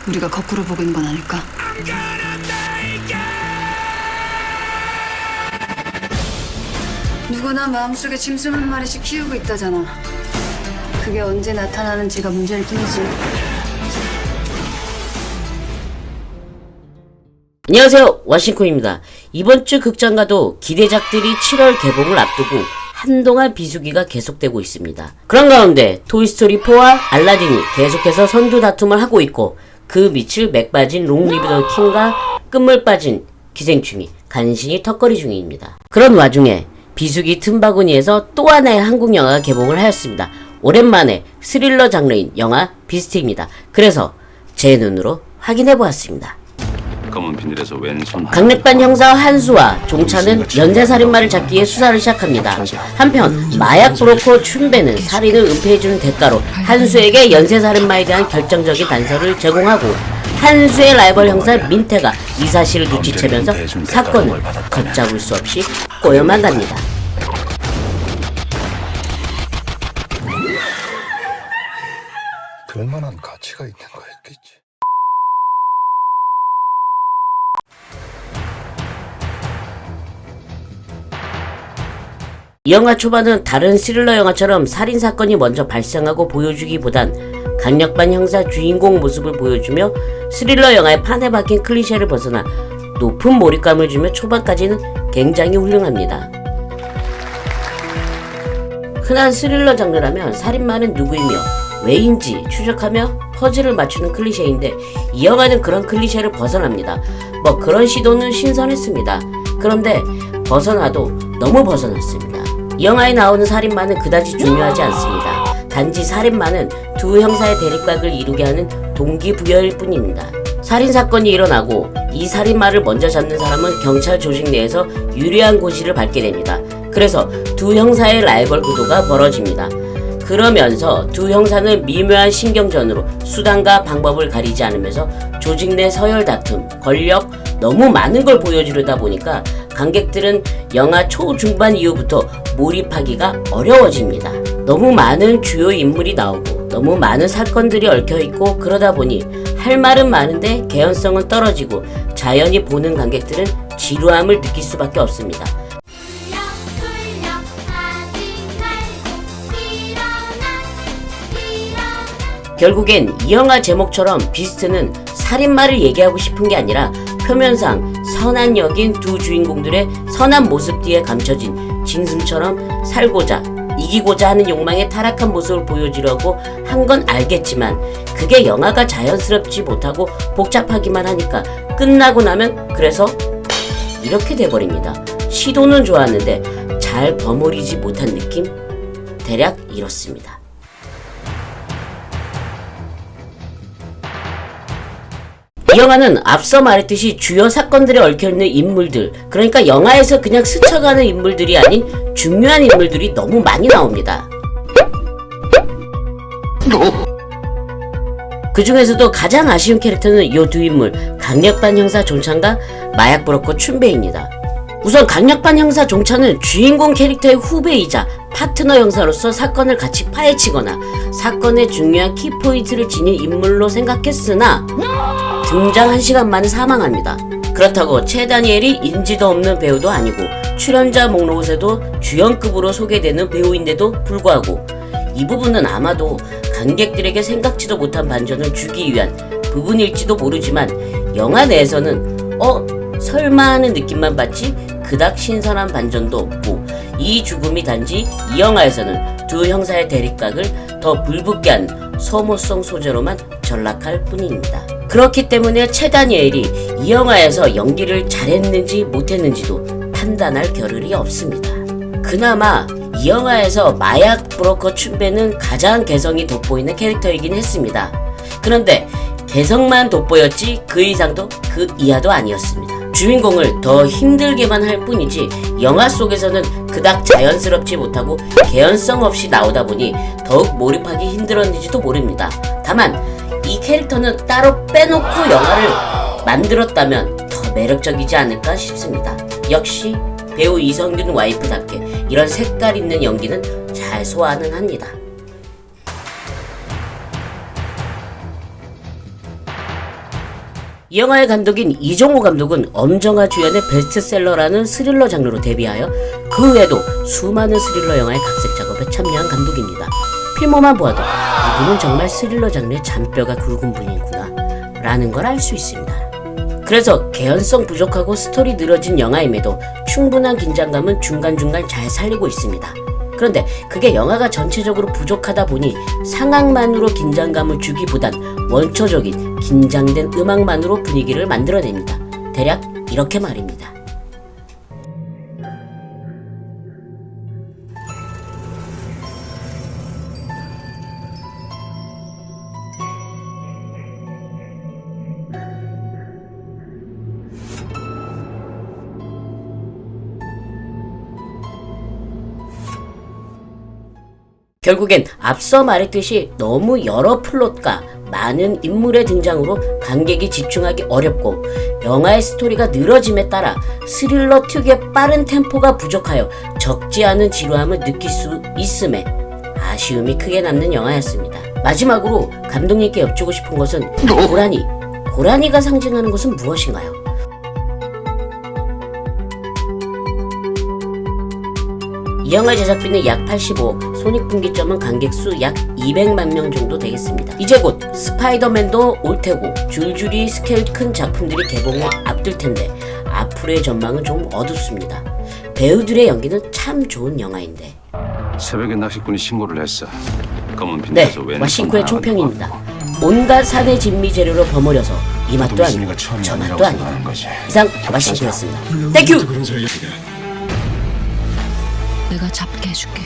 우리가 거꾸로 보고 있는 건 아닐까? 누구나 마음속에 짐승 한 마리씩 키우고 있다잖아. 그게 언제 나타나는지가 문제일 뿐이지. 안녕하세요, 와싱콘입니다. 이번 주 극장가도 기대작들이 7월 개봉을 앞두고 한동안 비수기가 계속되고 있습니다. 그런 가운데 토이스토리4와 알라딘이 계속해서 선두 다툼을 하고 있고, 그 밑을 맥 빠진 롱 리브 더 킹과 끝물 빠진 기생충이 간신히 턱걸이 중입니다. 그런 와중에 비수기 틈바구니에서 또 하나의 한국 영화가 개봉을 하였습니다. 오랜만에 스릴러 장르인 영화 비스트입니다. 그래서 제 눈으로 확인해보았습니다. 검은 비닐에서 왼손 강력반 형사 한수와 종차는 연쇄살인마를 잡기 위해 수사를 시작합니다. 한편 마약 브로커 춘배는 살인을 은폐해주는 대가로 한수에게 연쇄살인마에 대한 결정적인 단서를 제공하고, 한수의 라이벌 형사 민태가 이 사실을 눈치채면서 사건을 걷잡을 수 없이 꼬여만 갑니다. 그럴만한 가치가 있는 거였겠지. 이 영화 초반은 다른 스릴러 영화처럼 살인사건이 먼저 발생하고 보여주기보단 강력반 형사 주인공 모습을 보여주며 스릴러 영화의 판에 박힌 클리셰를 벗어나 높은 몰입감을 주며 초반까지는 굉장히 훌륭합니다. 흔한 스릴러 장르라면 살인마는 누구이며 왜인지 추적하며 퍼즐을 맞추는 클리셰인데, 이 영화는 그런 클리셰를 벗어납니다. 뭐 그런 시도는 신선했습니다. 그런데 벗어나도 너무 벗어났습니다. 이 영화에 나오는 살인마는 그다지 중요하지 않습니다. 단지 살인마는 두 형사의 대립각을 이루게 하는 동기부여일 뿐입니다. 살인사건이 일어나고 이 살인마를 먼저 잡는 사람은 경찰 조직 내에서 유리한 고지를 밟게 됩니다. 그래서 두 형사의 라이벌 구도가 벌어집니다. 그러면서 두 형사는 미묘한 신경전으로 수단과 방법을 가리지 않으면서 조직 내 서열 다툼, 권력, 너무 많은 걸 보여주려다 보니까 관객들은 영화 초중반 이후부터 몰입하기가 어려워집니다. 너무 많은 주요 인물이 나오고 너무 많은 사건들이 얽혀있고, 그러다 보니 할 말은 많은데 개연성은 떨어지고 자연히 보는 관객들은 지루함을 느낄 수밖에 없습니다. 결국엔 이 영화 제목처럼 비스트는 살인마를 얘기하고 싶은 게 아니라 표면상 선한 역인 두 주인공들의 선한 모습 뒤에 감춰진 짐승처럼 살고자 이기고자 하는 욕망의 타락한 모습을 보여주려고 한 건 알겠지만, 그게 영화가 자연스럽지 못하고 복잡하기만 하니까 끝나고 나면 그래서 이렇게 돼버립니다. 시도는 좋았는데 잘 버무리지 못한 느낌? 대략 이렇습니다. 이 영화는 앞서 말했듯이 주요 사건들에 얽혀있는 인물들, 그러니까 영화에서 그냥 스쳐가는 인물들이 아닌 중요한 인물들이 너무 많이 나옵니다. 그 중에서도 가장 아쉬운 캐릭터는 이 두 인물, 강력반 형사 종찬과 마약 브로커 춘배입니다. 우선 강력반 형사 종찬은 주인공 캐릭터의 후배이자 파트너 형사로서 사건을 같이 파헤치거나 사건의 중요한 키포인트를 지닌 인물로 생각했으나 등장 1시간 만에 사망합니다. 그렇다고 채 다니엘이 인지도 없는 배우도 아니고 출연자 목록에도 주연급으로 소개되는 배우인데도 불구하고 이 부분은 아마도 관객들에게 생각지도 못한 반전을 주기 위한 부분일지도 모르지만, 영화 내에서는 설마 하는 느낌만 받지 그닥 신선한 반전도 없고, 이 죽음이 단지 이 영화에서는 두 형사의 대립각을 더 불붙게 한 소모성 소재로만 전락할 뿐입니다. 그렇기 때문에 채 다니엘이 이 영화에서 연기를 잘했는지 못했는지도 판단할 겨를이 없습니다. 그나마 이 영화에서 마약 브로커 춘배는 가장 개성이 돋보이는 캐릭터이긴 했습니다. 그런데 개성만 돋보였지 그 이상도 그 이하도 아니었습니다. 주인공을 더 힘들게만 할 뿐이지 영화 속에서는 그닥 자연스럽지 못하고 개연성 없이 나오다 보니 더욱 몰입하기 힘들었는지도 모릅니다. 다만 이 캐릭터는 따로 빼놓고 영화를 만들었다면 더 매력적이지 않을까 싶습니다. 역시 배우 이성균 와이프답게 이런 색깔 있는 연기는 잘 소화는 합니다. 이 영화의 감독인 이종호 감독은 엄정화 주연의 베스트셀러라는 스릴러 장르로 데뷔하여 그 외에도 수많은 스릴러 영화의 각색 작업에 참여한 감독입니다. 필모만 보아도 이분은 정말 스릴러 장르의 잔뼈가 굵은 분이구나 라는 걸 알 수 있습니다. 그래서 개연성 부족하고 스토리 늘어진 영화임에도 충분한 긴장감은 중간중간 잘 살리고 있습니다. 그런데 그게 영화가 전체적으로 부족하다 보니 상황만으로 긴장감을 주기보단 원초적인 긴장된 음악만으로 분위기를 만들어냅니다. 대략 이렇게 말입니다. 결국엔 앞서 말했듯이 너무 여러 플롯과 많은 인물의 등장으로 관객이 집중하기 어렵고 영화의 스토리가 늘어짐에 따라 스릴러 특유의 빠른 템포가 부족하여 적지 않은 지루함을 느낄 수 있음에 아쉬움이 크게 남는 영화였습니다. 마지막으로 감독님께 여쭈고 싶은 것은 고라니가 상징하는 것은 무엇인가요? 이 영화 제작비는 약 85억, 손익분기점은 관객수 약 200만 명 정도 되겠습니다. 이제 곧 스파이더맨도 올 테고 줄줄이 스케일 큰 작품들이 개봉을 앞둘 텐데 앞으로의 전망은 좀 어둡습니다. 배우들의 연기는 참 좋은 영화인데. 새벽에 낚시꾼이 신고를 했어. 검은 네, 비닐에서 왼손 와싱코의 하나 총평입니다. 온갖 산의 진미 재료로 버무려서 이 맛도 아니고 저 맛도 아니고. 이상 와싱코였습니다. 땡큐! 내가 잡게 해줄게.